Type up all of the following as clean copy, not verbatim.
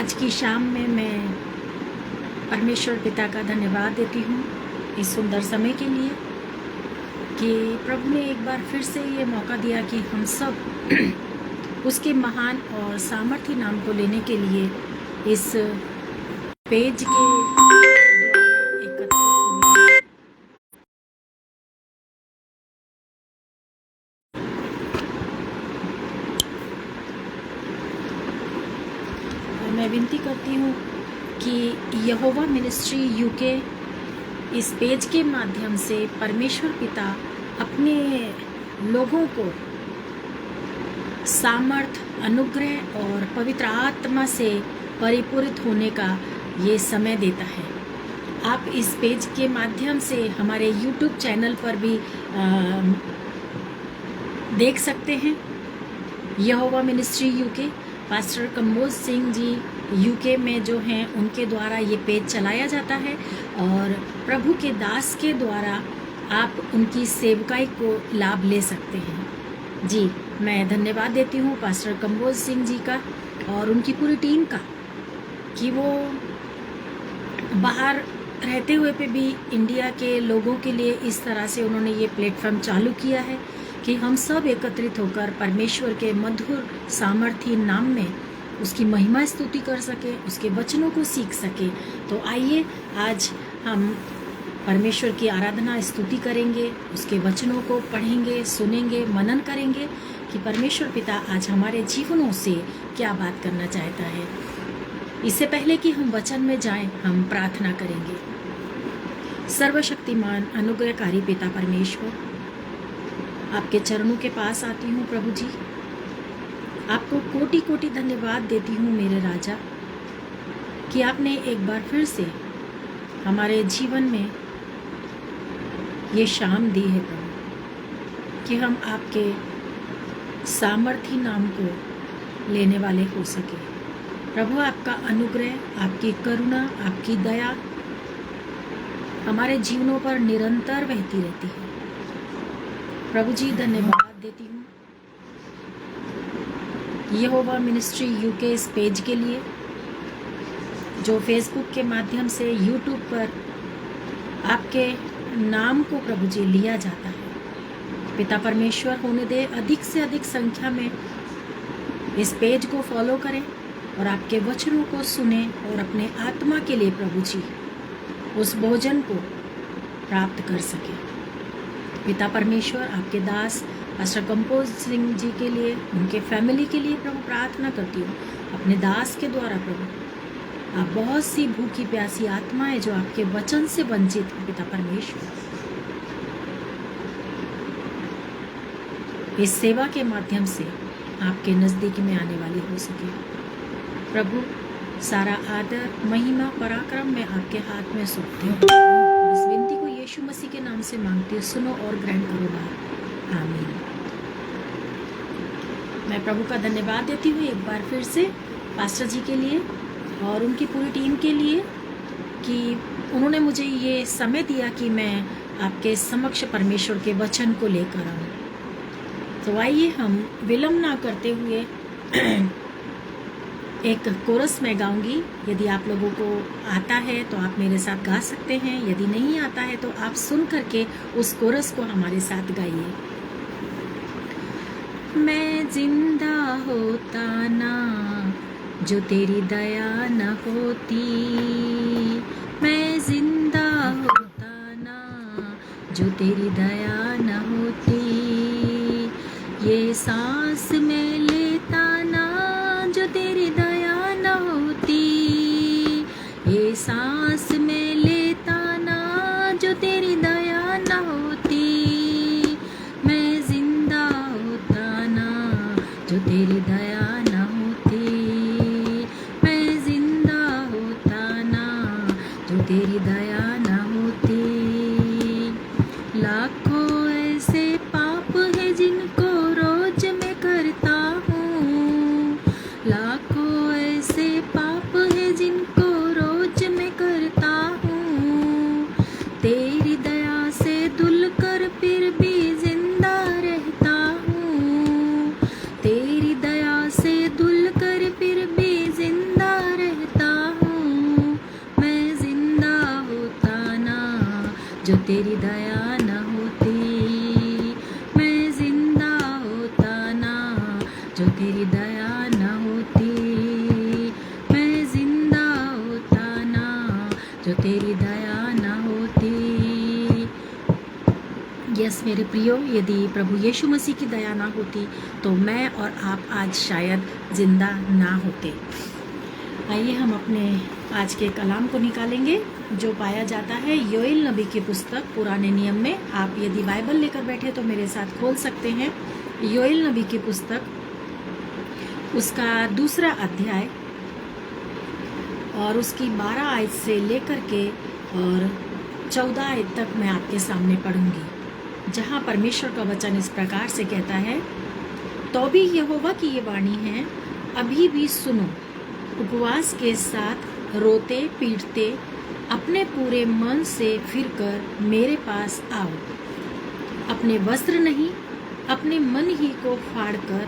आज की शाम में मैं परमेश्वर पिता का धन्यवाद देती हूँ इस सुंदर समय के लिए कि प्रभु ने एक बार फिर से ये मौका दिया कि हम सब उसके महान और सामर्थी नाम को लेने के लिए इस पेज के द्वारा एकत्रित हुए। मैं विनती करती हूँ कि यहोवा मिनिस्ट्री यूके इस पेज के माध्यम से परमेश्वर पिता अपने लोगों को सामर्थ, अनुग्रह और पवित्र आत्मा से परिपूरित होने का ये समय देता है। आप इस पेज के माध्यम से हमारे YouTube चैनल पर भी देख सकते हैं। यहोवा ministry UK pastor Kamboj Singh ji UK में जो हैं उनके द्वारा ये पेज चलाया जाता है और प्रभु के दास के द्वारा आप उनकी सेवकाई को लाभ ले सकते हैं। जी, मैं धन्यवाद देती हूँ पास्टर कंबोज सिंह जी का और उनकी पूरी टीम का कि वो बाहर रहते हुए पे भी इंडिया के लोगों के लिए इस तरह से उन्होंने ये प्लेटफॉर्म चालू किया है कि हम सब एकत्रित होकर परमेश्वर के मधुर सामर्थी नाम में उसकी महिमा स्तुति कर सके, उसके वचनों को सीख सके। तो आइए आज हम परमेश्वर की आराधना स्तुति करेंगे, उसके वचनों को पढ़ेंगे, सुनेंगे, मनन करेंगे कि परमेश्वर पिता आज हमारे जीवनों से क्या बात करना चाहता है। इससे पहले कि हम वचन में जाएं, हम प्रार्थना करेंगे। सर्वशक्तिमान अनुग्रहकारी पिता परमेश्वर, आपके चरणों के पास आती हूँ प्रभु जी। आपको कोटि कोटि धन्यवाद देती हूँ मेरे राजा कि आपने एक बार फिर से हमारे जीवन में ये शाम दी है प्रभु कि हम आपके सामर्थी नाम को लेने वाले हो सके। प्रभु आपका अनुग्रह, आपकी करुणा, आपकी दया हमारे जीवनों पर निरंतर बहती रहती है। प्रभु जी धन्यवाद देती हूँ यहोवा मिनिस्ट्री यूके इस पेज के लिए जो फेसबुक के माध्यम से यूट्यूब पर आपके नाम को प्रभु जी लिया जाता है। पिता परमेश्वर होने दे अधिक से अधिक संख्या में इस पेज को फॉलो करें और आपके वचनों को सुने और अपने आत्मा के लिए प्रभु जी उस भोजन को प्राप्त कर सके। पिता परमेश्वर आपके दास पास्टर कंबोज सिंह जी के लिए, उनके फैमिली के लिए प्रभु प्रार्थना करती हूँ। अपने दास के द्वारा प्रभु आप बहुत सी भूखी प्यासी आत्माएं जो आपके वचन से वंचित हैं पिता परमेश्वर, इस सेवा के माध्यम से आपके नजदीक में आने वाली हो सके। प्रभु सारा आदर, महिमा, पराक्रम मैं आपके हाथ में सौंपती हूँ। इस विनती को यीशु मसीह के नाम से मांगती हूँ, सुनो और ग्रहण करो बात। आमीन। मैं प्रभु का धन्यवाद देती हूँ एक बार फिर से पास्टर जी के लिए और उनकी पूरी टीम के लिए कि उन्होंने मुझे ये समय दिया कि मैं आपके समक्ष परमेश्वर के वचन को लेकर आऊँ। तो आइए हम विलंब ना करते हुए एक कोरस मैं गाऊंगी। यदि आप लोगों को आता है तो आप मेरे साथ गा सकते हैं, यदि नहीं आता है तो आप सुन करके उस कोरस को हमारे साथ गाइए। मैं जिंदा होता ना जो तेरी दया न होती, मैं जिंदा होता ना जो तेरी दया न होती, ये सांस में लेता ना जो तेरी दया न होती, ये सांस में लेता ना जो तेरी दया न होती, मैं जिंदा होता ना जो तेरी दया न होती, मैं जिंदा होता ना जो तेरी दया न होती। लाखों ऐसे पाप है जिनको रोज मैं करता हूँ, लाखों ऐसे पाप है जिनको रोज मैं करता हूँ, तेरी दया से धुल कर फिर भी जिंदा रहता हूँ, तेरी दया से धुल कर फिर भी जिंदा रहता जो तेरी दया न होती मैं जिंदा होता ना, जो तेरी दया न होती मैं जिंदा होता ना, जो तेरी दया न होती। यस मेरे प्रियो, यदि प्रभु यीशु मसीह की दया ना होती तो मैं और आप आज शायद जिंदा ना होते। आइए हम अपने आज के कलाम को निकालेंगे जो पाया जाता है योएल नबी की पुस्तक पुराने नियम में। आप यदि बाइबल लेकर बैठे तो मेरे साथ खोल सकते हैं योएल नबी की पुस्तक, उसका 2 अध्याय और उसकी 12 आयत से लेकर के और 14 आयत तक मैं आपके सामने पढ़ूंगी, जहाँ परमेश्वर का वचन इस प्रकार से कहता है, तो भी यहोवा की ये वाणी है, अभी भी सुनो, उपवास के साथ रोते पीटते अपने पूरे मन से फिरकर मेरे पास आओ। अपने वस्त्र नहीं, अपने मन ही को फाड़कर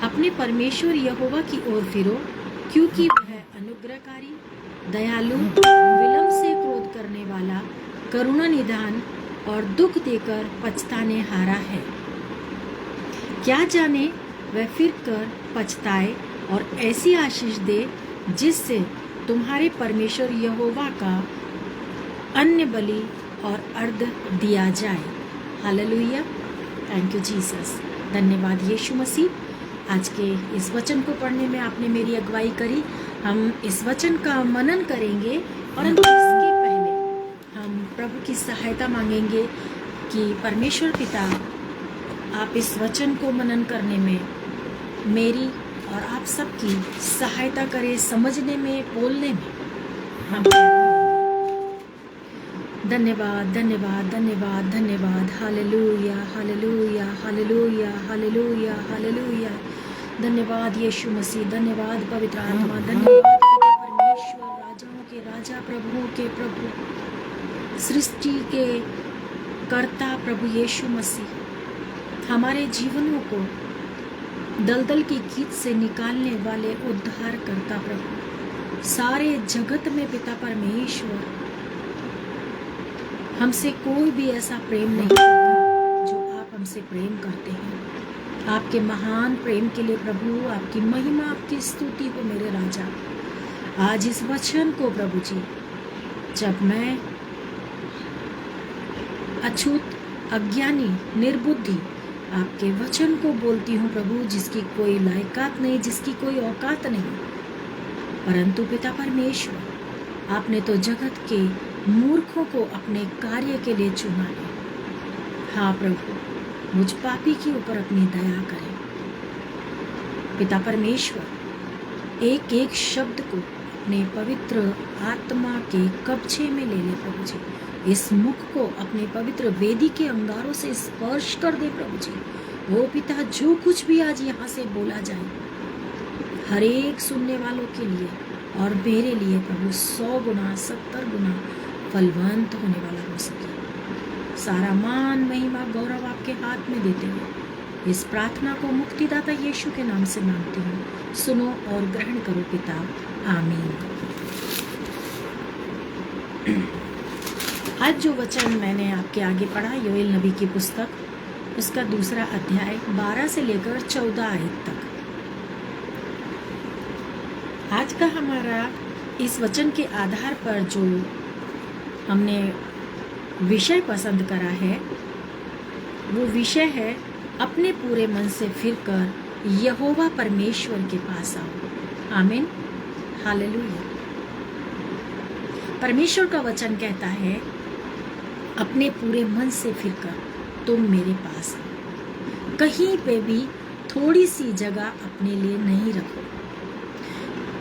अपने परमेश्वर यहोवा की ओर फिरो, क्योंकि वह अनुग्रहकारी, दयालु, विलंब से क्रोध करने वाला, करुणा निधान और दुख देकर पछताने हारा है। क्या जाने वह फिर कर पछताए और ऐसी आशीष दे जिससे तुम्हारे परमेश्वर यहोवा का अन्य बलि और अर्ध दिया जाए। Hallelujah, thank you Jesus. धन्यवाद यीशु मसीह। आज के इस वचन को पढ़ने में आपने मेरी अगुवाई करी। हम इस वचन का मनन करेंगे, परंतु इसके पहले हम प्रभु की सहायता मांगेंगे कि परमेश्वर पिता आप इस वचन को मनन करने में मेरी और आप सबकी सहायता करें, समझने में, बोलने में। हम धन्यवाद धन्यवाद धन्यवाद धन्यवाद। Hallelujah hallelujah hallelujah hallelujah hallelujah. धन्यवाद यीशु मसीह, धन्यवाद पवित्र आत्मा, धन्यवाद परमेश्वर, राजाओं के राजा, प्रभुओं के प्रभु, सृष्टि के कर्ता प्रभु यीशु मसीह, हमारे जीवनों को दलदल की कीच से निकालने वाले उद्धार करता प्रभु, सारे जगत में पिता परमेश्वर, हमसे कोई भी ऐसा प्रेम नहीं करता जो आप हमसे प्रेम करते हैं। आपके महान प्रेम के लिए प्रभु आपकी महिमा, आपकी स्तुति हो मेरे राजा। आज इस वचन को प्रभु जी, जब मैं अछूत, अज्ञानी, निर्बुद्धि आपके वचन को बोलती हूँ प्रभु, जिसकी कोई लायकात नहीं, जिसकी कोई औकात नहीं, परंतु पिता परमेश्वर आपने तो जगत के मूर्खों को अपने कार्य के लिए चुना है। हाँ प्रभु, मुझ पापी के ऊपर अपनी दया करें पिता परमेश्वर। एक एक शब्द को अपने पवित्र आत्मा के कब्जे में ले ले प्रभु जी। इस मुख को अपने पवित्र वेदी के अंगारों से स्पर्श कर दे प्रभु जी। वो पिता, जो कुछ भी आज यहाँ से बोला जाए, हर एक सुनने वालों के लिए और मेरे लिए प्रभु 100 गुना 70 गुना फलवंत होने वाला हो सके। सारा मान, महिमा, गौरव आपके हाथ में देते हुए इस प्रार्थना को मुक्तिदाता यीशु के नाम से मांगती हूँ। सुनो और ग्रहण करो पिता, आमीन। आज जो वचन मैंने आपके आगे पढ़ा, योएल नबी की पुस्तक, उसका 2 अध्याय 12 से लेकर 14 आयत तक। आज का हमारा इस वचन के आधार पर जो हमने विषय पसंद करा है, वो विषय है अपने पूरे मन से फिरकर यहोवा परमेश्वर के पास आओ। आमीन, हालेलुया। परमेश्वर का वचन कहता है, अपने पूरे मन से फिरकर तुम मेरे पास आओ। कहीं पे भी थोड़ी सी जगह अपने लिए नहीं रखो।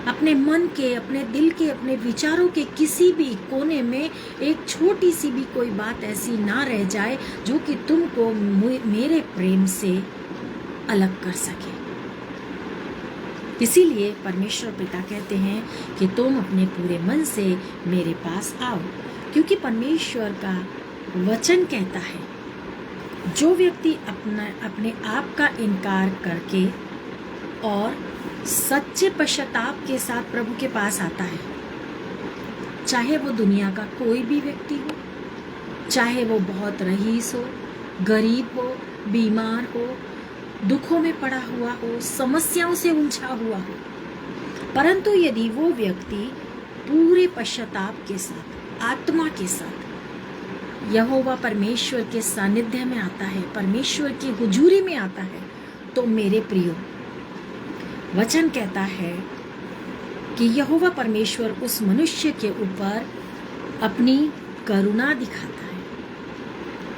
अपने मन के, अपने दिल के, अपने विचारों के किसी भी कोने में एक छोटी सी भी कोई बात ऐसी ना रह जाए जो कि तुमको मेरे प्रेम से अलग कर सके। इसीलिए परमेश्वर पिता कहते हैं कि तुम अपने पूरे मन से मेरे पास आओ, क्योंकि परमेश्वर का वचन कहता है, जो व्यक्ति अपने आप का इनकार करके और सच्चे पश्चाताप के साथ प्रभु के पास आता है, चाहे वो दुनिया का कोई भी व्यक्ति हो चाहे वो बहुत रईस हो, गरीब हो, बीमार हो, दुखों में पड़ा हुआ हो, समस्याओं से उलझा हुआ हो। परंतु यदि वो व्यक्ति पूरे पश्चाताप के साथ, आत्मा के साथ यहोवा परमेश्वर के सानिध्य में आता है, परमेश्वर की हुजूरी में आता है, तो मेरे प्रियो, वचन कहता है कि यहोवा परमेश्वर उस मनुष्य के ऊपर अपनी करुणा दिखाता है।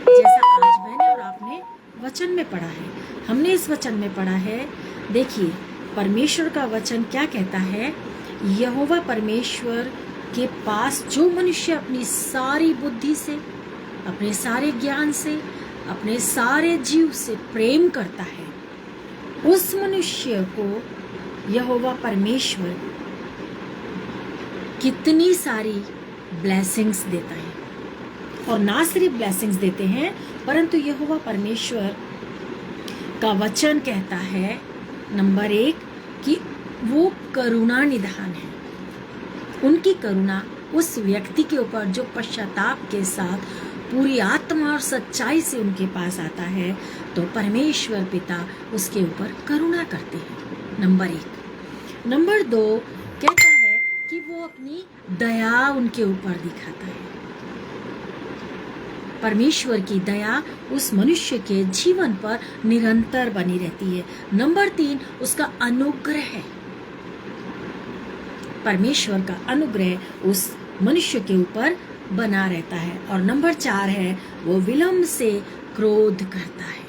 जैसा आज मैंने और आपने वचन में पढ़ा है, हमने इस वचन में पढ़ा है, देखिए परमेश्वर का वचन क्या कहता है। यहोवा परमेश्वर के पास जो मनुष्य अपनी सारी बुद्धि से, अपने सारे ज्ञान से, अपने सारे जीव से प्रेम करता है, उस मनुष्य को यहोवा परमेश्वर कितनी सारी ब्लेसिंग्स देता है। और ना सिर्फ ब्लेसिंग्स देते हैं, परंतु यहोवा परमेश्वर का वचन कहता है नंबर 1 कि वो करुणा निधान है। उनकी करुणा उस व्यक्ति के ऊपर जो पश्चाताप के साथ पूरी आत्मा और सच्चाई से उनके पास आता है, तो परमेश्वर पिता उसके ऊपर करुणा करते हैं, नंबर 1। नंबर 2 कहता है कि वो अपनी दया उनके ऊपर दिखाता है। परमेश्वर की दया उस मनुष्य के जीवन पर निरंतर बनी रहती है। नंबर 3 उसका अनुग्रह है। परमेश्वर का अनुग्रह उस मनुष्य के ऊपर बना रहता है। और नंबर 4 है वो विलंब से क्रोध करता है।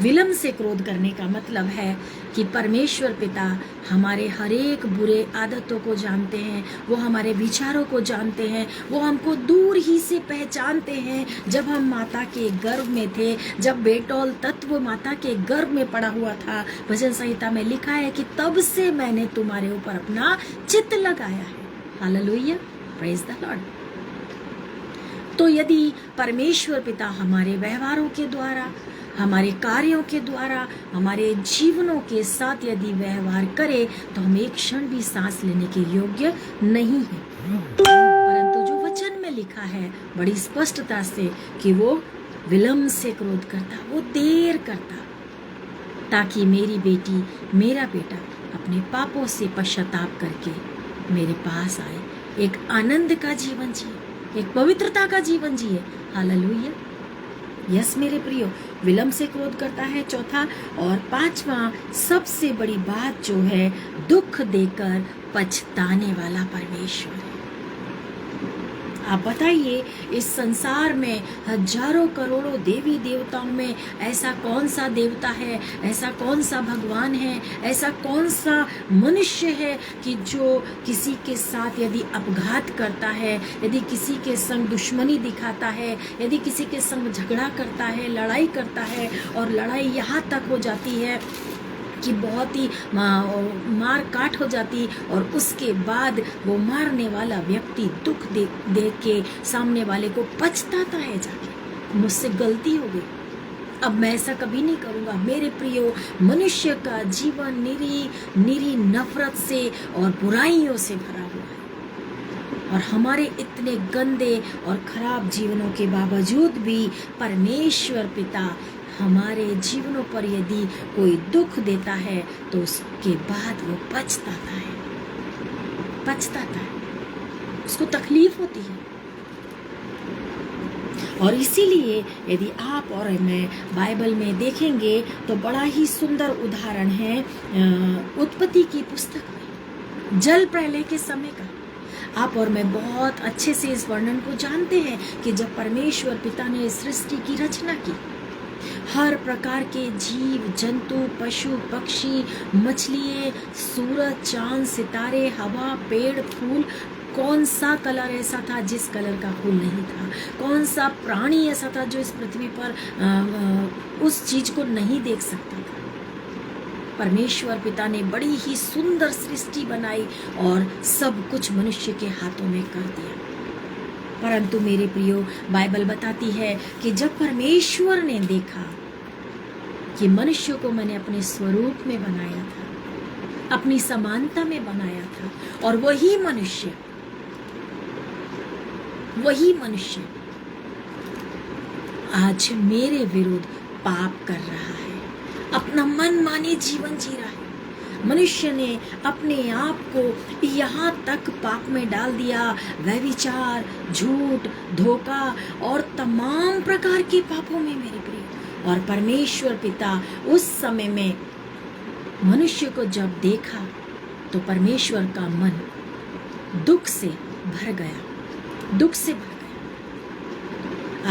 विलंब से क्रोध करने का मतलब है कि परमेश्वर पिता हमारे हर एक बुरे आदतों को जानते हैं, वो हमारे विचारों को जानते हैं, वो हमको दूर ही से पहचानते हैं। जब हम माता के गर्भ में थे, जब बेटौल तत्व माता के गर्भ में पड़ा हुआ था, भजन संहिता में लिखा है कि तब से मैंने तुम्हारे ऊपर अपना चित्त लगाया है। Hallelujah, praise the Lord. तो यदि परमेश्वर पिता हमारे व्यवहारों के द्वारा, हमारे कार्यों के द्वारा, हमारे जीवनों के साथ यदि व्यवहार करे, तो हम एक क्षण भी सांस लेने के योग्य नहीं है। परंतु जो वचन में लिखा है बड़ी स्पष्टता से कि वो विलंब से क्रोध करता, वो देर करता, ताकि मेरी बेटी, मेरा बेटा अपने पापों से पश्चाताप करके मेरे पास आए, एक आनंद का जीवन जिए, एक पवित्रता का जीवन जिए। हालेलुया, यस मेरे प्रियो, विलंब से क्रोध करता है, चौथा। और 5वां सबसे बड़ी बात जो है, दुख देकर पछताने वाला परमेश्वर है। आप बताइए, इस संसार में हजारों करोड़ों देवी देवताओं में ऐसा कौन सा देवता है, ऐसा कौन सा भगवान है, ऐसा कौन सा मनुष्य है कि जो किसी के साथ यदि अपघात करता है, यदि किसी के संग दुश्मनी दिखाता है, यदि किसी के संग झगड़ा करता है, लड़ाई करता है, और लड़ाई यहाँ तक हो जाती है कि बहुत ही मार काट हो जाती, और उसके बाद वो मारने वाला व्यक्ति दुख दे के सामने वाले को पछताता है, जाके मुझसे गलती हो गई, अब मैं ऐसा कभी नहीं करूँगा। मेरे प्रियो, मनुष्य का जीवन निरी नफरत से और बुराइयों से भरा हुआ है, और हमारे इतने गंदे और खराब जीवनों के बावजूद भी परमेश्वर पिता हमारे जीवनों पर यदि कोई दुख देता है, तो उसके बाद वो पछताता है, उसको तकलीफ होती है। और इसीलिए यदि आप और मैं बाइबल में देखेंगे तो बड़ा ही सुंदर उदाहरण है उत्पत्ति की पुस्तक में, जल प्रलय के समय का। आप और मैं बहुत अच्छे से इस वर्णन को जानते हैं कि जब परमेश्वर पिता ने सृष्टि की रचना की, हर प्रकार के जीव जंतु, पशु पक्षी, मछलियाँ, सूरज, चांद, सितारे, हवा, पेड़, फूल, कौन सा कलर ऐसा था जिस कलर का फूल नहीं था, कौन सा प्राणी ऐसा था जो इस पृथ्वी पर उस चीज को नहीं देख सकता था। परमेश्वर पिता ने बड़ी ही सुंदर सृष्टि बनाई और सब कुछ मनुष्य के हाथों में कर दिया। परंतु मेरे प्रियो, बाइबल बताती है कि जब परमेश्वर ने देखा कि मनुष्य को मैंने अपने स्वरूप में बनाया था, अपनी समानता में बनाया था, और वही मनुष्य वही मनुष्य आज मेरे विरुद्ध पाप कर रहा है, अपना मनमानी जीवन जी रहा है। मनुष्य ने अपने आप को यहाँ तक पाप में डाल दिया, व्यभिचार, झूठ, धोखा और तमाम प्रकार के पापों में मेरे प्रिय। और परमेश्वर पिता उस समय में मनुष्य को जब देखा तो परमेश्वर का मन दुख से भर गया, दुख से भर गया।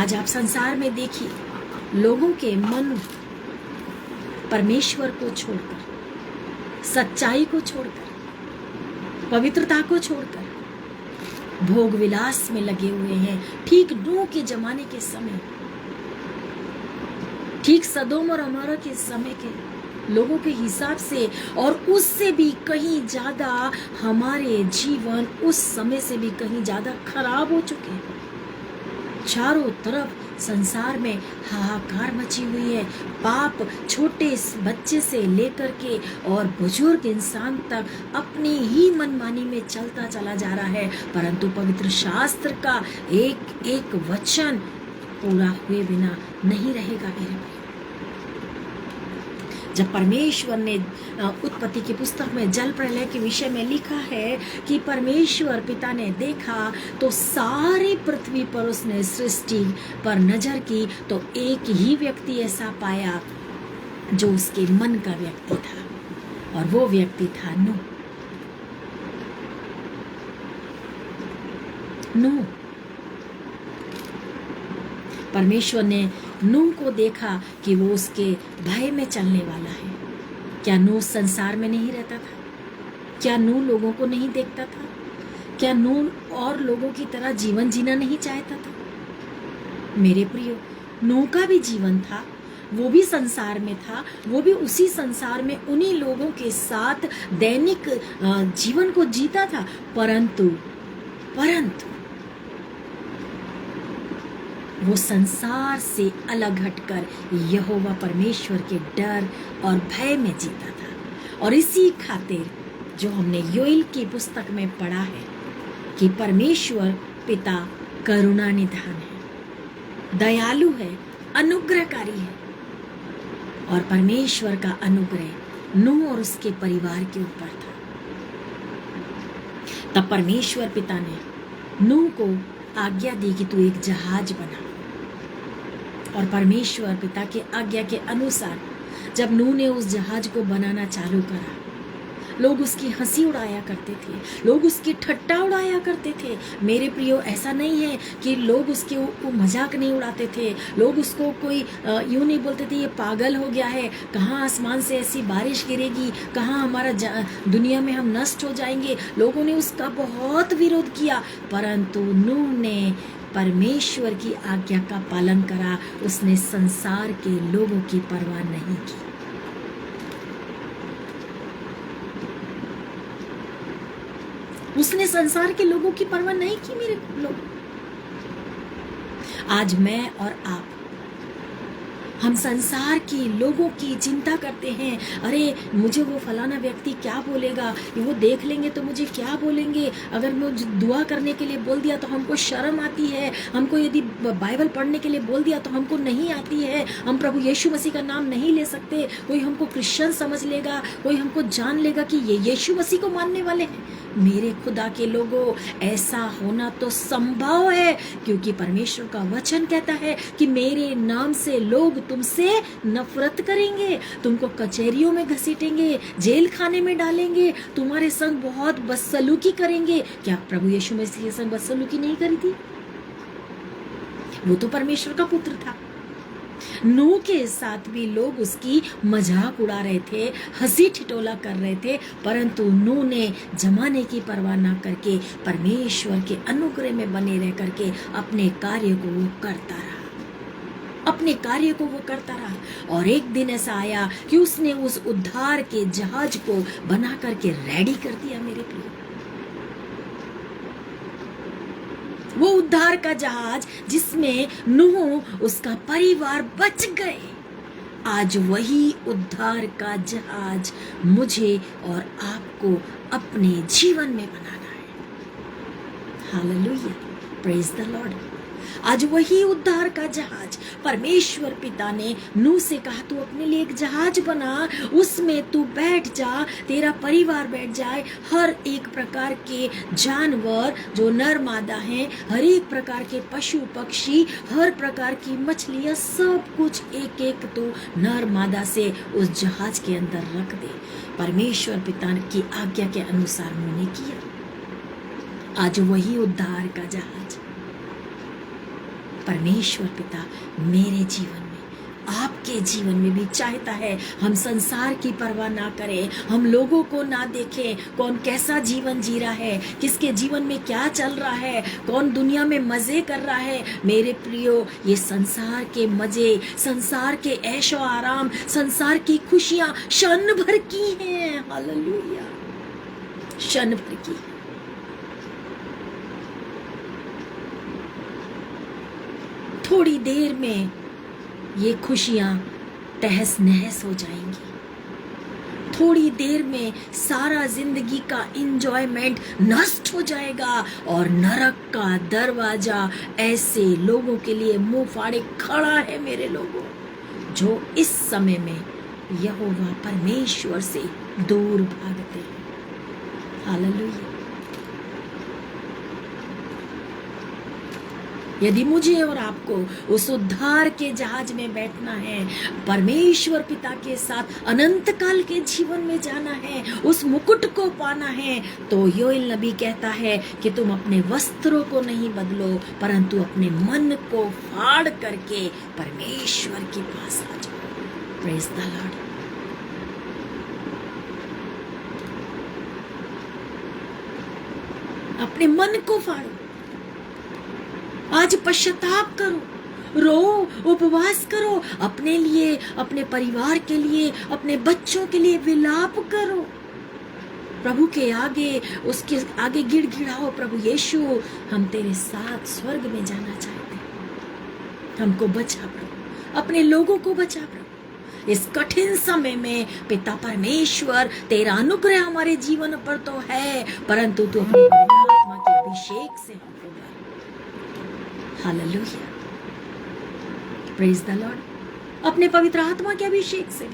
आज आप संसार में देखिए, लोगों के मन परमेश्वर को छोड़कर, सच्चाई को छोड़कर, पवित्रता को छोड़कर भोग विलास में लगे हुए हैं। ठीक नूह के जमाने के समय, ठीक सदोम और अमोरा के समय के लोगों के हिसाब से, और उससे भी कहीं ज्यादा हमारे जीवन उस समय से भी कहीं ज्यादा खराब हो चुके हैं। चारों तरफ संसार में हाहाकार मची हुई है। पाप छोटे बच्चे से लेकर के और बुजुर्ग इंसान तक अपनी ही मनमानी में चलता चला जा रहा है, परंतु पवित्र शास्त्र का एक एक वचन पूरा हुए बिना नहीं रहेगा मेरे भाई। जब परमेश्वर ने उत्पत्ति की पुस्तक में जल प्रलय के विषय में लिखा है कि परमेश्वर पिता ने देखा तो सारी पृथ्वी पर उसने सृष्टि पर नजर की, तो एक ही व्यक्ति ऐसा पाया जो उसके मन का व्यक्ति था, और वो व्यक्ति था नूह। परमेश्वर ने नूह को देखा कि वो उसके भय में चलने वाला है। क्या नूह संसार में नहीं रहता था? क्या नूह लोगों को नहीं देखता था? क्या नूह और लोगों की तरह जीवन जीना नहीं चाहता था? मेरे प्रियो, नूह का भी जीवन था, वो भी संसार में था, वो भी उसी संसार में उन्हीं लोगों के साथ दैनिक जीवन को जीता था, परंतु वो संसार से अलग हटकर यहोवा परमेश्वर के डर और भय में जीता था। और इसी खातिर जो हमने योएल की पुस्तक में पढ़ा है कि परमेश्वर पिता करुणा निधान है, दयालु है, अनुग्रहकारी है, और परमेश्वर का अनुग्रह नूह और उसके परिवार के ऊपर था। तब परमेश्वर पिता ने नूह को आज्ञा दी कि तू एक जहाज बना, और परमेश्वर पिता के आज्ञा के अनुसार जब नूह ने उस जहाज को बनाना चालू करा, लोग उसकी हंसी उड़ाया करते थे, लोग उसकी ठट्टा उड़ाया करते थे। मेरे प्रियो, ऐसा नहीं है कि लोग उसके मजाक नहीं उड़ाते थे, लोग उसको कोई यूं नहीं बोलते थे ये पागल हो गया है, कहाँ आसमान से ऐसी बारिश गिरेगी, कहाँ हमारा दुनिया में हम नष्ट हो जाएंगे। लोगों ने उसका बहुत विरोध किया, परंतु नूह ने परमेश्वर की आज्ञा का पालन करा। उसने संसार के लोगों की परवाह नहीं की। उसने संसार के लोगों की परवाह नहीं की। मेरे लोग, आज मैं और आप, हम संसार के लोगों की चिंता करते हैं। अरे मुझे वो फलाना व्यक्ति क्या बोलेगा, वो देख लेंगे तो मुझे क्या बोलेंगे, अगर मुझे दुआ करने के लिए बोल दिया तो हमको शर्म आती है, हमको यदि बाइबल पढ़ने के लिए बोल दिया तो हमको नहीं आती है, हम प्रभु यीशु मसीह का नाम नहीं ले सकते, कोई हमको क्रिश्चियन समझ लेगा, कोई हमको जान लेगा कि ये यीशु मसीह को मानने वाले हैं। मेरे खुदा के लोगों, ऐसा होना तो संभव है, क्योंकि परमेश्वर का वचन कहता है कि मेरे नाम से लोग तुमसे नफरत करेंगे, तुमको कचहरियों में घसीटेंगे, जेल खाने में डालेंगे, तुम्हारे संग बहुत बदसलूकी करेंगे। क्या प्रभु यीशु मसीह के संग बदसलूकी नहीं करी थी? वो तो परमेश्वर का पुत्र था। नूह के साथ भी लोग उसकी मजाक उड़ा रहे थे, हंसी ठिठोला कर रहे थे, परंतु नूह ने जमाने की परवाह न करके परमेश्वर के अनुग्रह में बने रह करके अपने कार्य को वो करता रहा। और एक दिन ऐसा आया कि उसने उस उद्धार के जहाज को बना करके रेडी कर दिया। मेरे प्रिय, वो उद्धार का जहाज जिसमें नूह उसका परिवार बच गए, आज वही उद्धार का जहाज मुझे और आपको अपने जीवन में बनाना है। हालेलुया। Praise the Lord. आज वही उद्धार का जहाज परमेश्वर पिता ने नूह से कहा, तू अपने लिए एक जहाज बना, उसमें तू बैठ जा, तेरा परिवार बैठ जाए, हर एक प्रकार के जानवर जो नर मादा हैं, हर एक प्रकार के पशु पक्षी, हर प्रकार की मछलियां, सब कुछ एक एक तो नर मादा से उस जहाज के अंदर रख दे। परमेश्वर पिता की आज्ञा के अनुसार उन्होंने किया। आज वही उद्धार का जहाज परमेश्वर पिता मेरे जीवन में, आपके जीवन में भी चाहता है हम संसार की परवाह ना करें, हम लोगों को ना देखें कौन कैसा जीवन जी रहा है, किसके जीवन में क्या चल रहा है, कौन दुनिया में मजे कर रहा है। मेरे प्रियो, ये संसार के मजे, संसार के ऐशो आराम, संसार की खुशियां क्षण भर की हैं। हालेलुया, क्षण भर की। थोड़ी देर में ये खुशियां तहस नहस हो जाएंगी, थोड़ी देर में सारा जिंदगी का एंजॉयमेंट नष्ट हो जाएगा और नरक का दरवाजा ऐसे लोगों के लिए मुंह फाड़े खड़ा है। मेरे लोगों, जो इस समय में यहोवा परमेश्वर से दूर भागते हैं। हालेलुया। यदि मुझे और आपको उस उद्धार के जहाज में बैठना है, परमेश्वर पिता के साथ अनंत काल के जीवन में जाना है, उस मुकुट को पाना है, तो योएल नबी कहता है कि तुम अपने वस्त्रों को नहीं बदलो, परंतु अपने मन को फाड़ करके परमेश्वर के पास आ जाओ। Praise the Lord. अपने मन को फाड़ो। आज पश्चाताप करो, रो, उपवास करो, अपने लिए, अपने परिवार के लिए, अपने बच्चों के लिए विलाप करो। प्रभु के आगे, उसके आगे गिड़गिड़ाओ, प्रभु यीशु, हम तेरे साथ स्वर्ग में जाना चाहते हैं, हमको बचा प्रभु, अपने लोगों को बचा प्रभु। इस कठिन समय में पिता परमेश्वर, तेरा अनुग्रह हमारे जीवन पर तो है, परंतु तू अपनी आत्मा के अभिषेक से हमको भर। Hallelujah, praise the Lord. अपने पवित्र आत्मा के अभिषेक से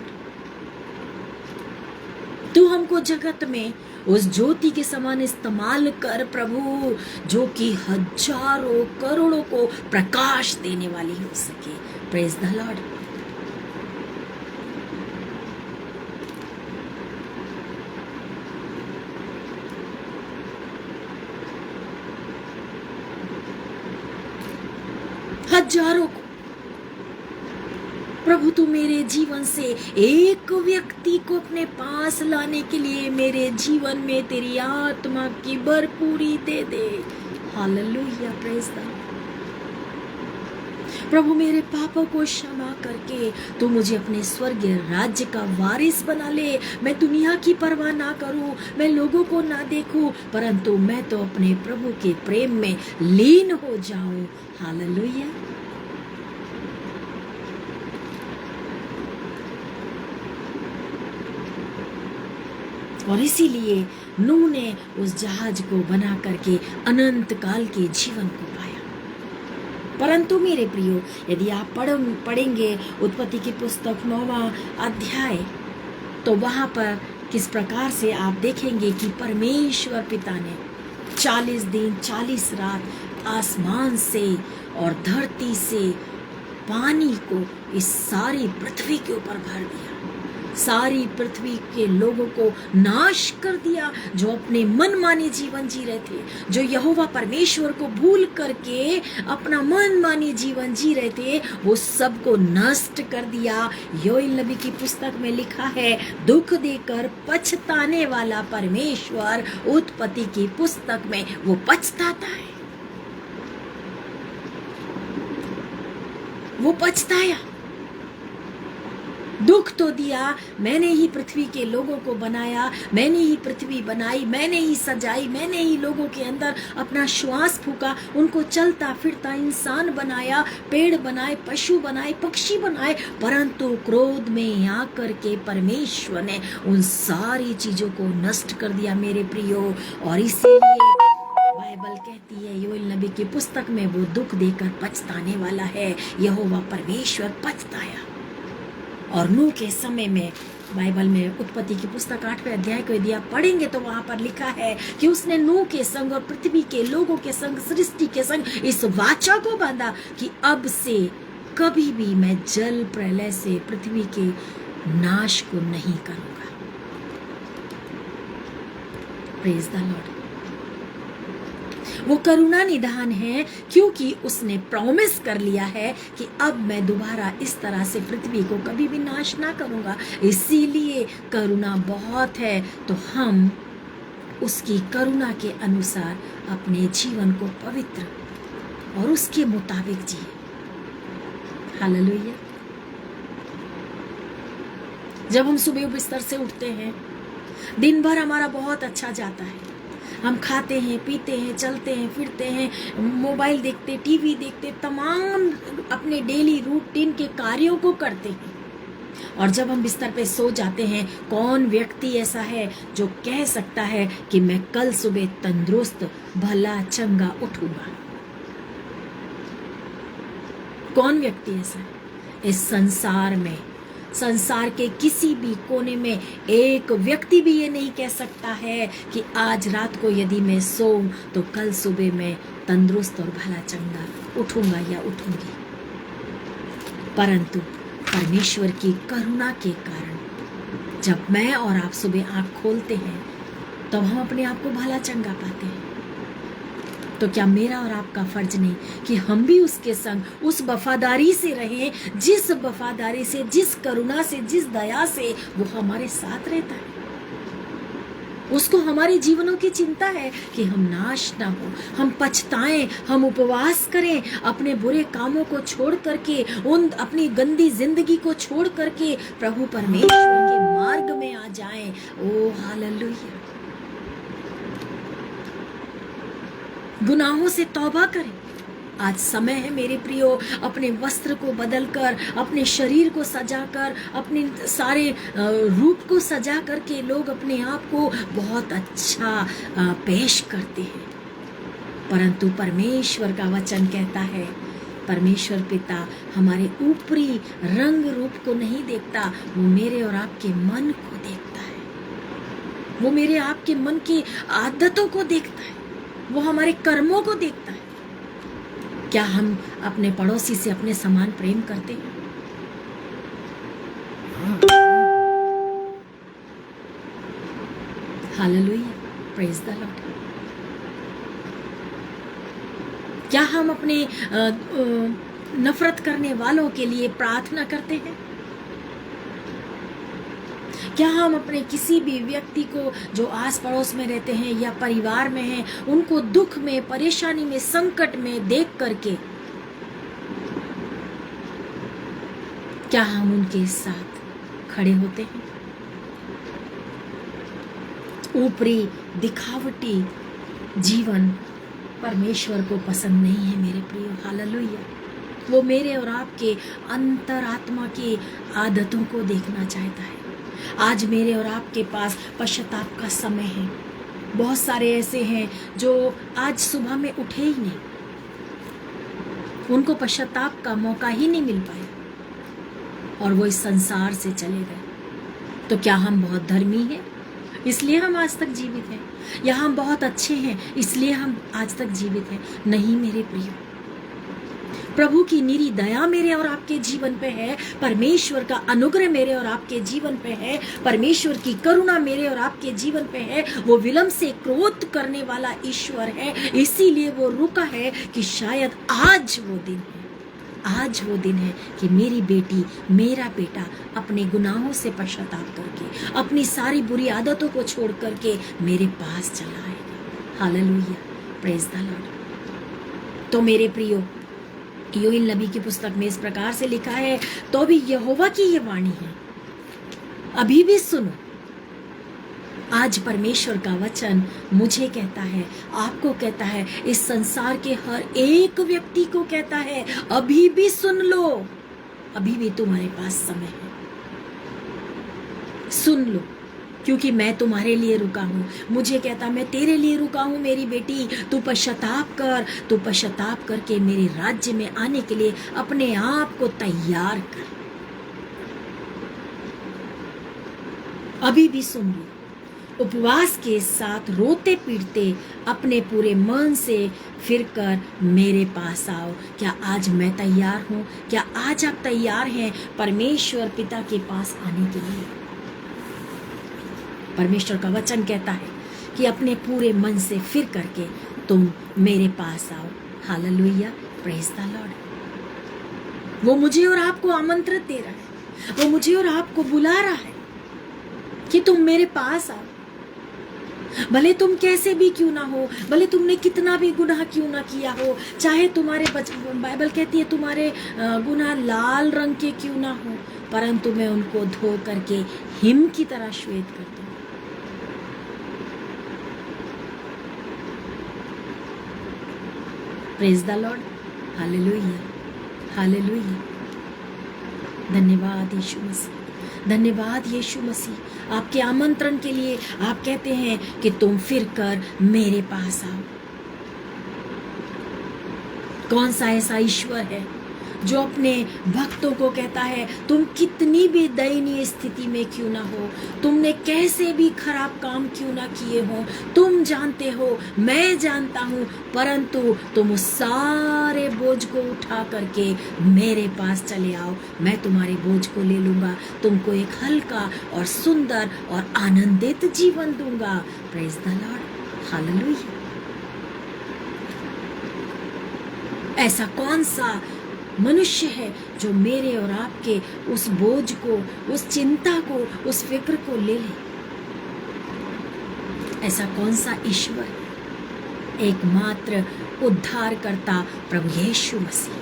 तू हमको जगत में उस ज्योति के समान इस्तेमाल कर प्रभु, जो कि हजारों करोड़ों को प्रकाश देने वाली हो सके। Praise the Lord. हजारों को प्रभु, तू मेरे जीवन से एक व्यक्ति को अपने पास लाने के लिए मेरे जीवन में तेरी आत्मा की भरपूरी दे दे। Hallelujah, praise the lord. प्रभु, मेरे पापों को क्षमा करके तू मुझे अपने स्वर्गीय राज्य का वारिस बना ले। मैं दुनिया की परवाह ना करूं, मैं लोगों को ना देखूं, परंतु मैं तो अपने प्रभु के प्रेम में लीन हो जाऊं। हालेलुया। और इसीलिए नूह ने उस जहाज को बना करके अनंत काल के जीवन को पाया। परंतु मेरे प्रियो, यदि आप पढ़ेंगे उत्पत्ति की पुस्तक 9वां अध्याय, तो वहां पर किस प्रकार से आप देखेंगे कि परमेश्वर पिता ने 40 दिन 40 रात आसमान से और धरती से पानी को इस सारी पृथ्वी के ऊपर भर दिया, सारी पृथ्वी के लोगों को नाश कर दिया, जो अपने मनमानी जीवन जी रहे थे, जो यहोवा परमेश्वर को भूल करके अपना मनमानी जीवन जी रहे थे, वो सबको नष्ट कर दिया। योएल नबी की पुस्तक में लिखा है, दुख देकर पछताने वाला परमेश्वर उत्पत्ति की पुस्तक में वो पछताता है। वो पछताया, दुख तो दिया, मैंने ही पृथ्वी के लोगों को बनाया, मैंने ही पृथ्वी बनाई, मैंने ही सजाई, मैंने ही लोगों के अंदर अपना श्वास फूका, उनको चलता फिरता इंसान बनाया, पेड़ बनाए, पशु बनाए, पक्षी बनाए, परंतु क्रोध में आकर के परमेश्वर ने उन सारी चीजों को नष्ट कर दिया मेरे प्रियो। और इसीलिए बाइबल कहती है, योएल नबी की पुस्तक में, वो दुख देकर पछताने वाला है, यहोवा परमेश्वर पछताया। और नूह के समय में बाइबल में उत्पत्ति की पुस्तक 8वें अध्याय को यदि आप पढ़ेंगे तो वहां पर लिखा है कि उसने नूह के संग और पृथ्वी के लोगों के संग, सृष्टि के संग इस वाचा को बांधा कि अब से कभी भी मैं जल प्रलय से पृथ्वी के नाश को नहीं करूंगा। Praise the Lord. वो करुणा निधान है क्योंकि उसने प्रॉमिस कर लिया है कि अब मैं दोबारा इस तरह से पृथ्वी को कभी भी नाश ना करूंगा। इसीलिए करुणा बहुत है, तो हम उसकी करुणा के अनुसार अपने जीवन को पवित्र और उसके मुताबिक जिए। हालेलुया। जब हम सुबह बिस्तर से उठते हैं, दिन भर हमारा बहुत अच्छा जाता है। हम खाते हैं, पीते हैं, चलते हैं, फिरते हैं, मोबाइल देखते, टीवी देखते, तमाम अपने डेली रूटीन के कार्यों को करते हैं। और जब हम बिस्तर पे सो जाते हैं, कौन व्यक्ति ऐसा है जो कह सकता है कि मैं कल सुबह तंदुरुस्त भला चंगा उठूंगा? कौन व्यक्ति ऐसा है? इस संसार में, संसार के किसी भी कोने में एक व्यक्ति भी ये नहीं कह सकता है कि आज रात को यदि मैं सोऊं तो कल सुबह मैं तंदुरुस्त और भला चंगा उठूंगा या उठूंगी। परंतु परमेश्वर की करुणा के कारण जब मैं और आप सुबह आंख खोलते हैं तो हम अपने आप को भला चंगा पाते हैं। तो क्या मेरा और आपका फर्ज नहीं कि हम भी उसके संग उस वफादारी से रहें, जिस वफादारी से, जिस करुणा से, जिस दया से वो हमारे साथ रहता है। उसको हमारे जीवनों की चिंता है कि हम नाश ना हो, हम पछताएं, हम उपवास करें, अपने बुरे कामों को छोड़ करके, उन अपनी गंदी जिंदगी को छोड़ करके प्रभु परमेश्वर के मार्ग में आ जाएं। ओ हालेलुया। गुनाहों से तौबा करें। आज समय है मेरे प्रियो, अपने वस्त्र को बदलकर, अपने शरीर को सजाकर, अपने सारे रूप को सजा करके लोग अपने आप को बहुत अच्छा पेश करते हैं। परंतु परमेश्वर का वचन कहता है, परमेश्वर पिता हमारे ऊपरी रंग रूप को नहीं देखता, वो मेरे और आपके मन को देखता है। वो मेरे आपके मन की आदतों को देखता है, वो हमारे कर्मों को देखता है। क्या हम अपने पड़ोसी से अपने समान प्रेम करते हैं? Hallelujah, praise the Lord. क्या हम अपने नफरत करने वालों के लिए प्रार्थना करते हैं? क्या हम अपने किसी भी व्यक्ति को जो आस पड़ोस में रहते हैं या परिवार में हैं, उनको दुख में, परेशानी में, संकट में देख करके क्या हम उनके साथ खड़े होते हैं? ऊपरी दिखावटी जीवन परमेश्वर को पसंद नहीं है मेरे प्रियो। हालेलुया। वो मेरे और आपके अंतरात्मा की आदतों को देखना चाहता है। आज मेरे और आपके पास पश्चाताप का समय है। बहुत सारे ऐसे हैं जो आज सुबह में उठे ही नहीं, उनको पश्चाताप का मौका ही नहीं मिल पाया और वो इस संसार से चले गए। तो क्या हम बहुत धर्मी हैं इसलिए हम आज तक जीवित हैं, या हम बहुत अच्छे हैं इसलिए हम आज तक जीवित हैं? नहीं मेरे प्रिय, प्रभु की निरी दया मेरे और आपके जीवन पे है, परमेश्वर का अनुग्रह मेरे और आपके जीवन पे है, परमेश्वर की करुणा मेरे और आपके जीवन पे है। वो विलंब से क्रोध करने वाला ईश्वर है, इसीलिए वो रुका है कि शायद आज वो दिन है, आज वो दिन है कि मेरी बेटी, मेरा बेटा अपने गुनाहों से पश्चाताप करके, अपनी सारी बुरी आदतों को छोड़ करके मेरे पास चला आएगा। Hallelujah, praise the Lord. तो मेरे प्रियो, योएल नबी की पुस्तक में इस प्रकार से लिखा है, तो भी यहोवा की ये वाणी है, अभी भी सुनो। आज परमेश्वर का वचन मुझे कहता है, आपको कहता है, इस संसार के हर एक व्यक्ति को कहता है, अभी भी सुन लो, अभी भी तुम्हारे पास समय है, सुन लो। क्योंकि मैं तुम्हारे लिए रुका हूँ। मुझे कहता मैं तेरे लिए रुका हूँ मेरी बेटी, तू पश्चाताप करके मेरे राज्य में आने के लिए अपने आप को तैयार कर। अभी भी सुन लो, उपवास के साथ रोते पीटते अपने पूरे मन से फिर कर मेरे पास आओ। क्या आज मैं तैयार हूँ? क्या आज आप तैयार हैं परमेश्वर पिता के पास आने के लिए? परमेश्वर का वचन कहता है कि अपने पूरे मन से फिर करके तुम मेरे पास आओ। Hallelujah, praise the Lord. वो मुझे और आपको आमंत्रित दे रहा है, वो मुझे और आपको बुला रहा है कि तुम मेरे पास आओ। भले तुम कैसे भी क्यों ना हो, भले तुमने कितना भी गुनाह क्यों ना किया हो, चाहे तुम्हारे बाइबल कहती है तुम्हारे गुनाह लाल रंग के क्यों ना हो, परंतु मैं उनको धो करके हिम की तरह श्वेत कर दूं। Praise the Lord, hallelujah, hallelujah. धन्यवाद यीशु मसीह, धन्यवाद यीशु मसीह। आपके आमंत्रण के लिए आप कहते हैं कि तुम फिर कर मेरे पास आओ। कौन सा ऐसा ईश्वर है जो अपने भक्तों को कहता है तुम कितनी भी दयनीय स्थिति में क्यों ना हो, तुमने कैसे भी खराब काम क्यों ना किए हो, तुम जानते हो, मैं जानता हूं, परंतु तुम उस सारे बोझ को उठा करके मेरे पास चले आओ। मैं तुम्हारे बोझ को ले लूंगा, तुमको एक हल्का और सुंदर और आनंदित जीवन दूंगा। Praise the Lord, hallelujah. ऐसा कौन सा मनुष्य है जो मेरे और आपके उस बोझ को, उस चिंता को, उस फिक्र को ले ले? ऐसा कौन सा ईश्वर? एकमात्र उद्धारकर्ता प्रभु यीशु मसीह,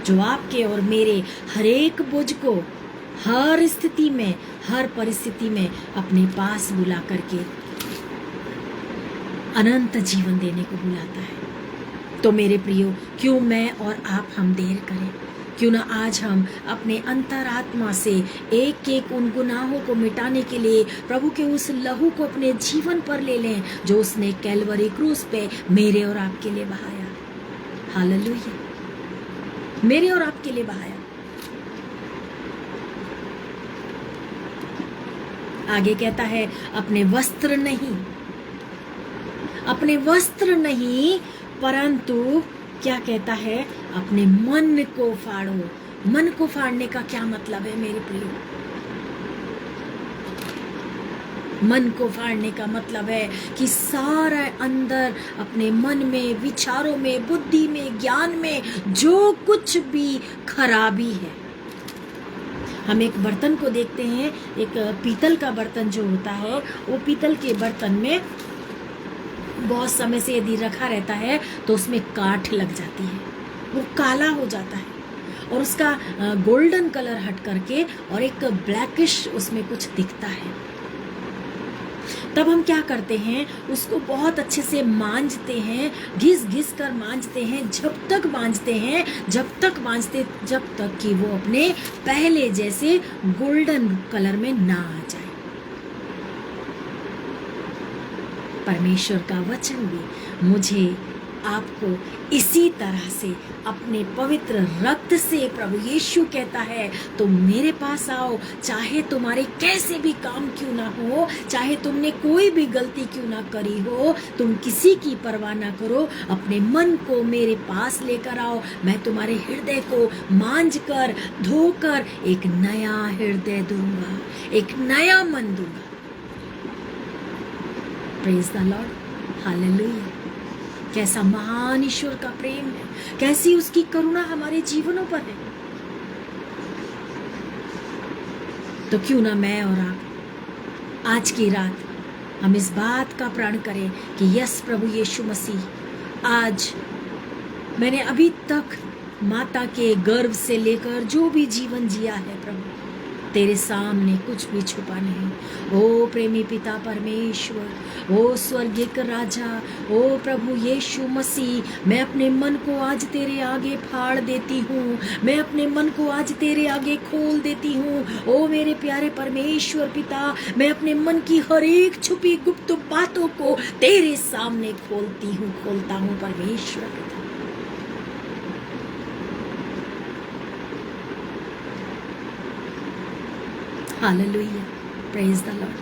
जो आपके और मेरे हर एक बोझ को हर स्थिति में, हर परिस्थिति में अपने पास बुला करके अनंत जीवन देने को बुलाता है। तो मेरे प्रियो, क्यों मैं और आप हम देर करें? क्यों ना आज हम अपने अंतरात्मा से एक एक उन गुनाहों को मिटाने के लिए प्रभु के उस लहू को अपने जीवन पर ले लें जो उसने कैलवरी क्रूस पे मेरे और आपके लिए बहाया। हालेलुया, मेरे और आपके लिए बहाया। आगे कहता है अपने वस्त्र नहीं परंतु क्या कहता है, अपने मन को फाड़ो। मन को फाड़ने का क्या मतलब है मेरे प्रियो? मन को फाड़ने का मतलब है कि सारा अंदर अपने मन में, विचारों में, बुद्धि में, ज्ञान में जो कुछ भी खराबी है। हम एक बर्तन को देखते हैं, एक पीतल का बर्तन जो होता है, वो पीतल के बर्तन में बहुत समय से यदि रखा रहता है तो उसमें काठ लग जाती है, वो काला हो जाता है और उसका गोल्डन कलर हट करके और एक ब्लैकिश उसमें कुछ दिखता है। तब हम क्या करते हैं, उसको बहुत अच्छे से मांजते हैं, घिस घिस कर मांजते हैं, जब तक कि वो अपने पहले जैसे गोल्डन कलर में ना आ जाए। परमेश्वर का वचन भी मुझे आपको इसी तरह से अपने पवित्र रक्त से प्रभु यीशु कहता है तुम मेरे पास आओ। चाहे तुम्हारे कैसे भी काम क्यों ना हो, चाहे तुमने कोई भी गलती क्यों ना करी हो, तुम किसी की परवाह ना करो, अपने मन को मेरे पास लेकर आओ। मैं तुम्हारे हृदय को मांझ कर, धोकर एक नया हृदय दूंगा, एक नया मन दूंगा। Praise the Lord, hallelujah. कैसा महान ईश्वर का प्रेम है, कैसी उसकी करुणा हमारे जीवनों पर है। तो क्यों ना मैं और आप आज की रात हम इस बात का प्रण करें कि यस प्रभु यीशु मसीह, आज मैंने अभी तक माता के गर्भ से लेकर जो भी जीवन जिया है प्रभु, तेरे सामने कुछ भी छुपा नहीं। ओ प्रेमी पिता परमेश्वर, ओ स्वर्गीय राजा, ओ प्रभु यीशु मसीह, मैं अपने मन को आज तेरे आगे फाड़ देती हूँ, मैं अपने मन को आज तेरे आगे खोल देती हूँ। ओ मेरे प्यारे परमेश्वर पिता, मैं अपने मन की हर एक छुपी गुप्त बातों को तेरे सामने खोलता हूँ परमेश्वर पिता। Hallelujah. Praise the Lord.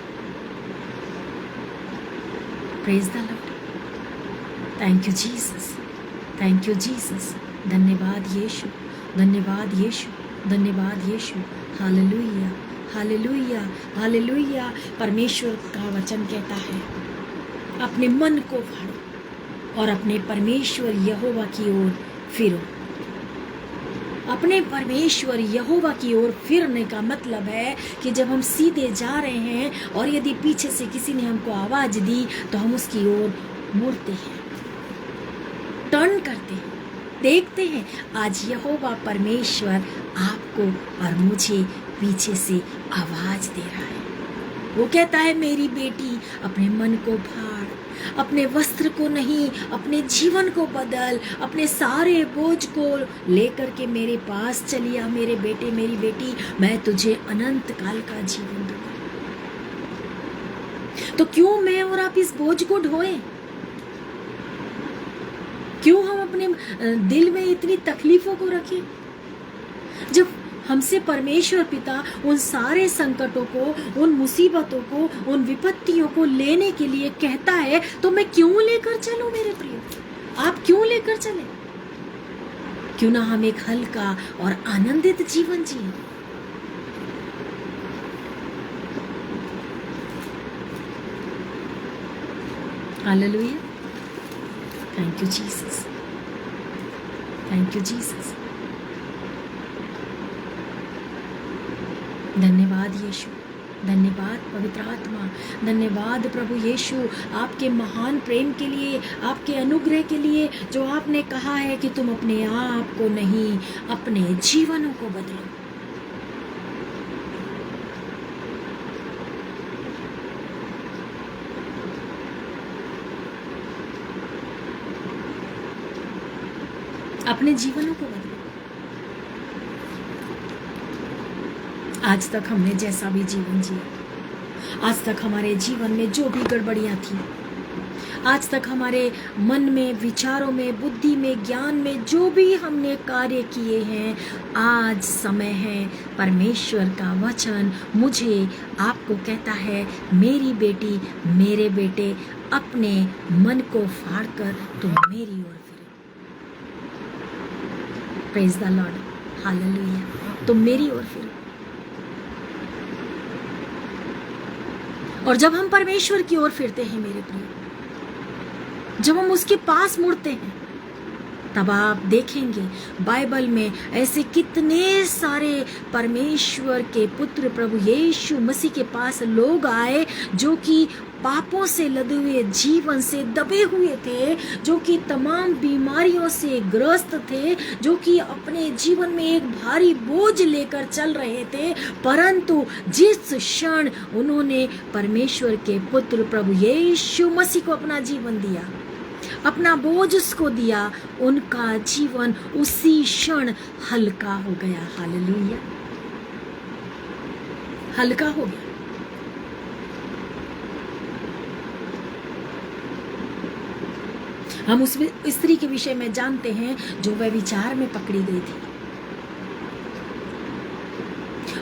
Praise the Lord. Thank you Jesus. Thank you Jesus. धन्यवाद यीशु, धन्यवाद यीशु, धन्यवाद यीशु। Hallelujah, hallelujah, hallelujah. परमेश्वर का वचन कहता है, अपने मन को फाड़ो और अपने परमेश्वर यहोवा की ओर फिरो। अपने परमेश्वर यहोवा की ओर फिरने का मतलब है कि जब हम सीधे जा रहे हैं और यदि पीछे से किसी ने हमको आवाज दी तो हम उसकी ओर मुड़ते हैं, टर्न करते हैं, देखते हैं आज यहोवा परमेश्वर आपको और मुझे पीछे से आवाज दे रहा है। वो कहता है, मेरी बेटी अपने मन को फाड़, अपने वस्त्र को नहीं, अपने जीवन को बदल, अपने सारे बोझ को लेकर के मेरे पास चली आ। मेरे बेटे, मेरी बेटी, मैं तुझे अनंत काल का जीवन दूंगा। तो क्यों मैं और आप इस बोझ को ढोएं? क्यों हम अपने दिल में इतनी तकलीफों को रखें, जब हमसे परमेश्वर पिता उन सारे संकटों को, उन मुसीबतों को, उन विपत्तियों को लेने के लिए कहता है? तो मैं क्यों लेकर चलूं मेरे प्रिय? आप क्यों लेकर चले? क्यों ना हम एक हल्का और आनंदित जीवन जिए? Hallelujah. Thank you Jesus, thank you Jesus. धन्यवाद यीशु, धन्यवाद पवित्र आत्मा, धन्यवाद प्रभु यीशु आपके महान प्रेम के लिए, आपके अनुग्रह के लिए, जो आपने कहा है कि तुम अपने आप को नहीं, अपने जीवनों को बदलो। अपने जीवनों को बदलो। आज तक हमने जैसा भी जीवन जिया, आज तक हमारे जीवन में जो भी गड़बड़ियां थी, आज तक हमारे मन में, विचारों में, बुद्धि में, ज्ञान में जो भी हमने कार्य किए हैं, आज समय है। परमेश्वर का वचन मुझे आपको कहता है, मेरी बेटी, मेरे बेटे, अपने मन को फाड़ कर तुम मेरी ओर फिरो। Praise the Lord, hallelujah. तुम मेरी ओर फिरो। और जब हम परमेश्वर की ओर फिरते हैं मेरे प्रिय, जब हम उसके पास मुड़ते हैं, तब आप देखेंगे बाइबल में ऐसे कितने सारे परमेश्वर के पुत्र प्रभु यीशु मसीह के पास लोग आए जो कि पापों से लदे हुए जीवन से दबे हुए थे, जो कि तमाम बीमारियों से ग्रस्त थे, जो कि अपने जीवन में एक भारी बोझ लेकर चल रहे थे, परंतु जिस क्षण उन्होंने परमेश्वर के पुत्र प्रभु यीशु मसीह को अपना जीवन दिया, अपना बोझ उसको दिया, उनका जीवन उसी क्षण हल्का हो गया। हालेलुया, हल्का हो गया। हम उस स्त्री के विषय में जानते हैं जो व्यभिचार में पकड़ी गई थी,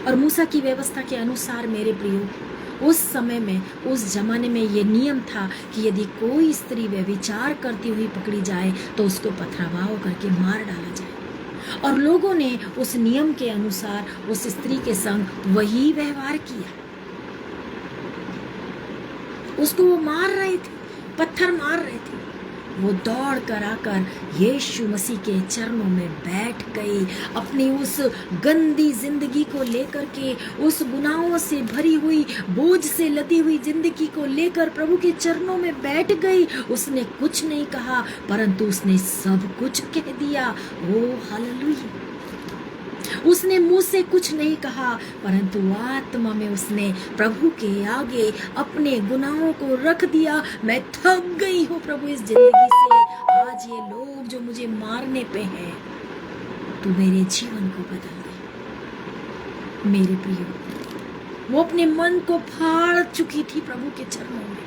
और मूसा की व्यवस्था के अनुसार मेरे प्रियो, उस समय में, उस जमाने में ये नियम था कि यदि कोई स्त्री व्यभिचार करती हुई पकड़ी जाए तो उसको पथराव करके मार डाला जाए। और लोगों ने उस नियम के अनुसार उस स्त्री के संग वही व्यवहार किया। उसको वो मार रहे थे, पत्थर मार रहे थे। वो दौड़ कर आकर यीशु मसीह के चरणों में बैठ गई, अपनी उस गंदी जिंदगी को लेकर के, उस गुनाहों से भरी हुई, बोझ से लदी हुई जिंदगी को लेकर प्रभु के चरणों में बैठ गई। उसने कुछ नहीं कहा, परंतु उसने सब कुछ कह दिया। ओ हालेलुया। उसने मुंह से कुछ नहीं कहा, परंतु आत्मा में उसने प्रभु के आगे अपने गुनाहों को रख दिया। मैं थक गई हूँ प्रभु इस जिंदगी से, आज ये लोग जो मुझे मारने पे हैं, तू मेरे जीवन को बदल दे। मेरे प्रिय, वो अपने मन को फाड़ चुकी थी प्रभु के चरणों में।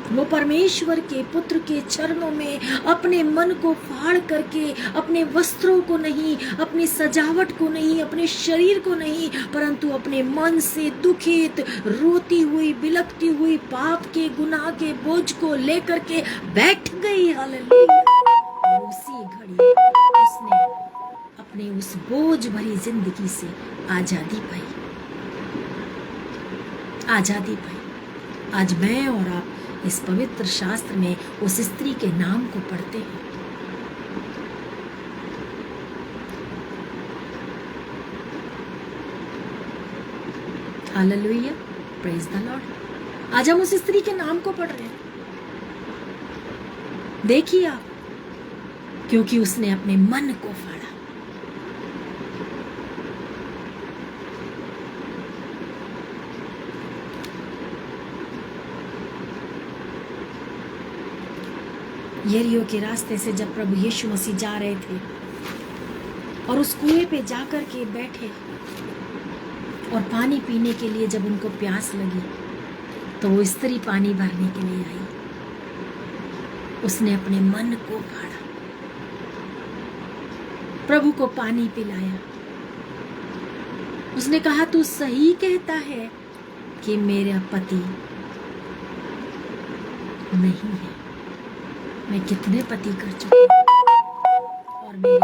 वो परमेश्वर के पुत्र के चरणों में अपने मन को फाड़ करके, अपने वस्त्रों को नहीं, अपनी सजावट को नहीं, अपने शरीर को नहीं, परंतु अपने मन से दुखित, रोती हुई, बिलखती हुई, पाप के गुनाह के बोझ को लेकर के बैठ गई। हालेलुया। और उसी घड़ी उसने अपने उस बोझ भरी जिंदगी से आजादी पाई, आजादी पाई। आज मैं और आप इस पवित्र शास्त्र में उस स्त्री के नाम को पढ़ते हैं। Hallelujah, praise the Lord. आज हम उस स्त्री के नाम को पढ़ रहे हैं। देखिए आप, क्योंकि उसने अपने मन को फाड़ा। यरीहो के रास्ते से जब प्रभु यीशु मसीह जा रहे थे और उस कुएं पे जाकर के बैठे और पानी पीने के लिए जब उनको प्यास लगी, तो वो स्त्री पानी भरने के लिए आई। उसने अपने मन को फाड़ा, प्रभु को पानी पिलाया। उसने कहा, तू सही कहता है कि मेरा पति नहीं है। मैं कितने पति कर चुकी हूँ। और मेरी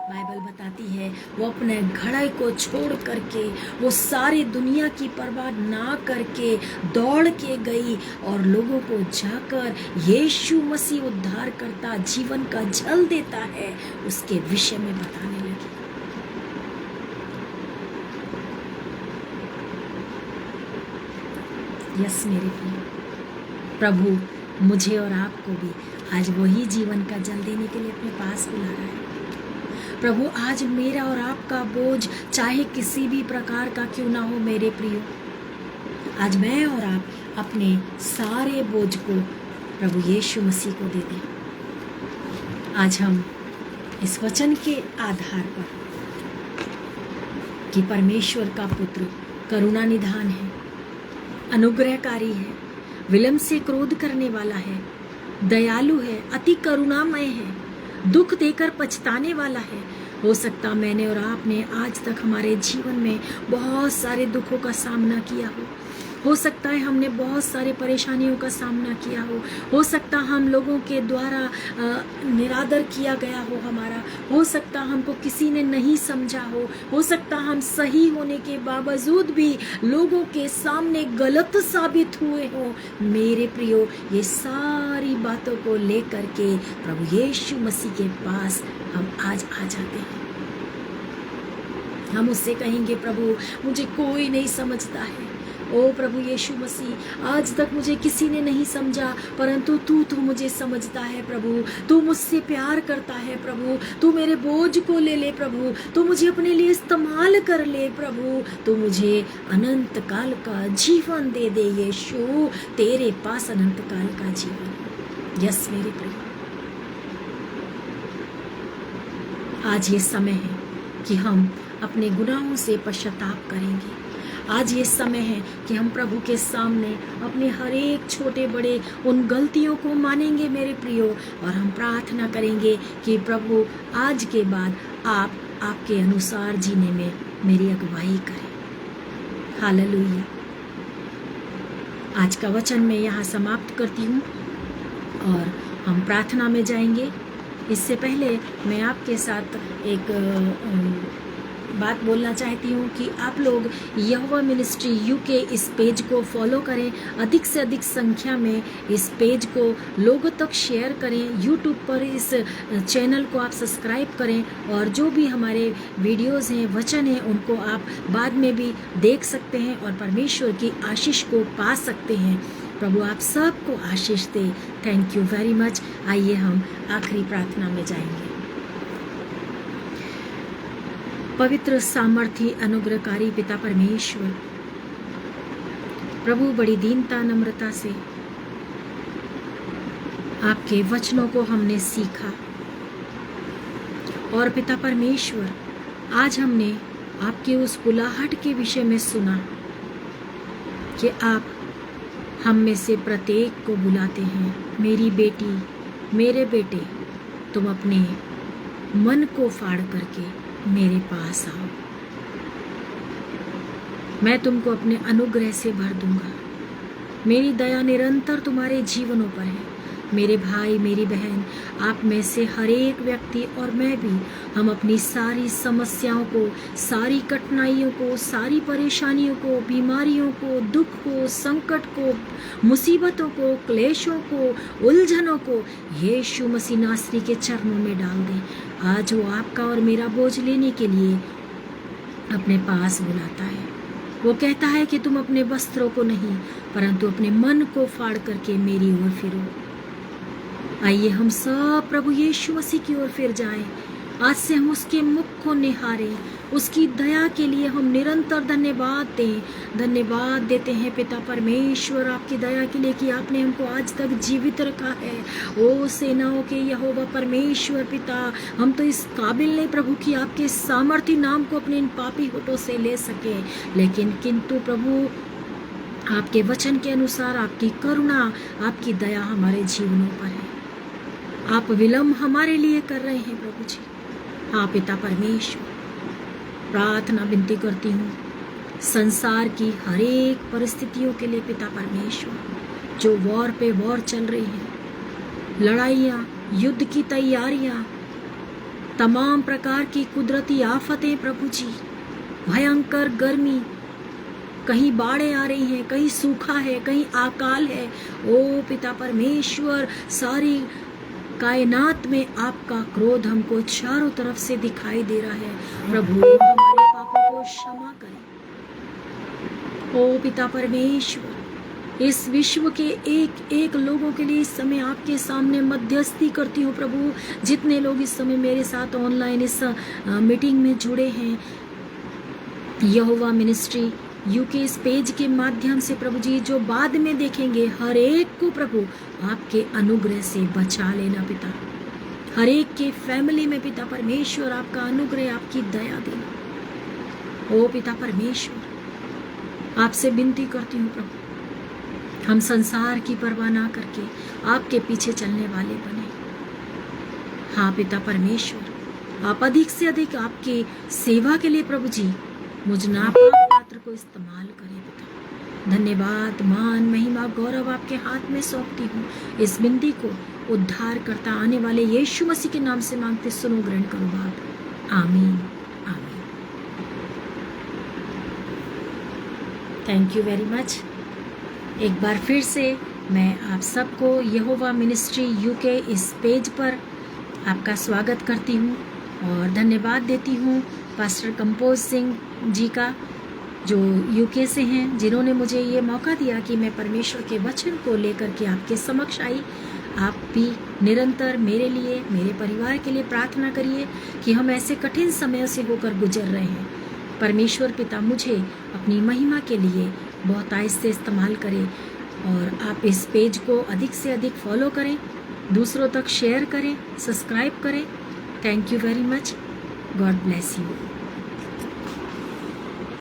बाइबल बताती है, वो अपने घड़े को छोड़ करके, वो सारी दुनिया की परवाह ना करके दौड़ के गई और लोगों को जाकर यीशु मसीह उद्धार करता, जीवन का जल देता है, उसके विषय में बताने लगी। यस मेरे प्रिय, प्रभु मुझे और आपको भी आज वही जीवन का जल देने के लिए अपने पास बुला रहा है। प्रभु आज मेरा और आपका बोझ चाहे किसी भी प्रकार का क्यों ना हो, मेरे प्रियो, आज मैं और आप अपने सारे बोझ को प्रभु यीशु मसीह को दे दें। आज हम इस वचन के आधार पर कि परमेश्वर का पुत्र करुणा निधान है, अनुग्रहकारी है, विलंब से क्रोध करने वाला है, दयालु है, अति करुणामय है, दुख देकर पछताने वाला है। हो सकता मैंने और आपने आज तक हमारे जीवन में बहुत सारे दुखों का सामना किया हो सकता है हमने बहुत सारे परेशानियों का सामना किया हो सकता हम लोगों के द्वारा निरादर किया गया हमारा, हो सकता हमको किसी ने नहीं समझा हो सकता हम सही होने के बावजूद भी लोगों के सामने गलत साबित हुए हो। मेरे प्रियो, ये सारी बातों को लेकर के प्रभु यीशु मसीह के पास हम आज आ जाते हैं। हम उससे कहेंगे, प्रभु मुझे कोई नहीं समझता है। ओ प्रभु यीशु मसीह, आज तक मुझे किसी ने नहीं समझा, परंतु तू मुझे समझता है प्रभु। तू मुझसे प्यार करता है प्रभु। तू मेरे बोझ को ले ले प्रभु। तू मुझे अपने लिए इस्तेमाल कर ले प्रभु। तू मुझे अनंत काल का जीवन दे दे यीशु। तेरे पास अनंत काल का जीवन। यस मेरे प्रभु, आज ये समय है कि हम अपने गुनाहों से पश्चाताप करेंगे। आज ये समय है कि हम प्रभु के सामने अपने हर एक छोटे बड़े उन गलतियों को मानेंगे मेरे प्रियो, और हम प्रार्थना करेंगे कि प्रभु आज के बाद आप आपके अनुसार जीने में मेरी अगुवाई करें। हालेलुया। आज का वचन मैं यहाँ समाप्त करती हूँ और हम प्रार्थना में जाएंगे। इससे पहले मैं आपके साथ एक बात बोलना चाहती हूँ कि आप लोग यहोवा मिनिस्ट्री यूके इस पेज को फॉलो करें, अधिक से अधिक संख्या में इस पेज को लोगों तक शेयर करें। यूट्यूब पर इस चैनल को आप सब्सक्राइब करें, और जो भी हमारे वीडियोस हैं, वचन हैं, उनको आप बाद में भी देख सकते हैं और परमेश्वर की आशीष को पा सकते हैं। प्रभु आप सबको आशीष दे। Thank you very much. आइए हम आखिरी प्रार्थना में जाएंगे। पवित्र सामर्थी अनुग्रहकारी पिता परमेश्वर, प्रभु बड़ी दीनता नम्रता से आपके वचनों को हमने सीखा और पिता परमेश्वर आज हमने आपके उस बुलाहट के विषय में सुना कि आप हम में से प्रत्येक को बुलाते हैं, मेरी बेटी मेरे बेटे तुम अपने मन को फाड़ करके मेरे पास आओ, मैं तुमको अपने अनुग्रह से भर दूंगा। मेरी दया निरंतर तुम्हारे जीवनों पर है। मेरे भाई मेरी बहन, आप में से हर एक व्यक्ति और मैं भी, हम अपनी सारी समस्याओं को, सारी कठिनाइयों को, सारी परेशानियों को, बीमारियों को, दुख को, संकट को, मुसीबतों को, क्लेशों को, उलझनों को यीशु मसीह नासरी के चरणों में डाल दें। आज वो आपका और मेरा बोझ लेने के लिए अपने पास बुलाता है। वो कहता है कि तुम अपने वस्त्रों को नहीं परंतु अपने मन को फाड़ करके मेरी ओर फिरो। आइए हम सब प्रभु यीशु मसीह की ओर फिर जाएं। आज से हम उसके मुख को निहारें, उसकी दया के लिए हम निरंतर धन्यवाद दें। धन्यवाद देते हैं पिता परमेश्वर आपकी दया के लिए कि आपने हमको आज तक जीवित रखा है। ओ सेनाओं के यहोवा परमेश्वर पिता, हम तो इस काबिल नहीं प्रभु कि आपके सामर्थी नाम को अपने इन पापी होठों से ले सके, लेकिन किंतु प्रभु आपके वचन के अनुसार आपकी करुणा, आपकी दया हमारे जीवनों पर है। आप विलम्ब हमारे लिए कर रहे हैं प्रभु जी। हाँ पिता परमेश्वर, प्रार्थना विनती करती हूँ संसार की हर एक परिस्थितियों के लिए पिता परमेश्वर, जो वॉर पे वॉर चल रही है, लड़ाइयाँ, युद्ध की तैयारियाँ, तमाम प्रकार की कुदरती आफतें प्रभु जी, भयंकर गर्मी, कहीं बाढ़ें आ रही हैं, कहीं सूखा है, कहीं अकाल है। ओ पिता परमेश्वर, सारी कायनात में आपका क्रोध हमको चारों तरफ से दिखाई दे रहा है। प्रभु हमारे पापों को क्षमा करें। ओ पिता परमेश्वर, इस विश्व के एक एक लोगों के लिए इस समय आपके सामने मध्यस्थी करती हूँ प्रभु। जितने लोग इस समय मेरे साथ ऑनलाइन इस मीटिंग में जुड़े हैं, यहोवा मिनिस्ट्री यूके इस पेज के माध्यम से प्रभु जी जो बाद में देखेंगे, हर एक को प्रभु आपके अनुग्रह से बचा लेना पिता। हर एक के फैमिली में पिता परमेश्वर आपका अनुग्रह, आपकी दया देना। ओ पिता परमेश्वर, आपसे विनती करती हूँ प्रभु, हम संसार की परवाह ना करके आपके पीछे चलने वाले बने। हाँ पिता परमेश्वर, आप अधिक से अधिक आपकी सेवा के लिए प्रभु जी मुझ नापाक पात्र को इस्तेमाल करें पिता। धन्यवाद, मान, महिमा, गौरव आपके हाथ में सौंपती हूँ। इस विनती को उद्धार करता आने वाले यीशु मसीह के नाम से मांगते सुनो, ग्रहण करो बाप। आमीन आमीन। Thank you very much. एक बार फिर से मैं आप सबको यहोवा मिनिस्ट्री यूके इस पेज पर आपका स्वागत करती हूँ और धन्यवाद देती हूँ पास्टर कंपोज सिंह जी का, जो यूके से हैं, जिन्होंने मुझे ये मौका दिया कि मैं परमेश्वर के वचन को लेकर के आपके समक्ष आई। आप भी निरंतर मेरे लिए, मेरे परिवार के लिए प्रार्थना करिए कि हम ऐसे कठिन समयों से होकर गुजर रहे हैं। परमेश्वर पिता मुझे अपनी महिमा के लिए बहुत आहिस्ते इस्तेमाल करें और आप इस पेज को अधिक से अधिक फॉलो करें, दूसरों तक शेयर करें, सब्सक्राइब करें। Thank you very much. God bless you.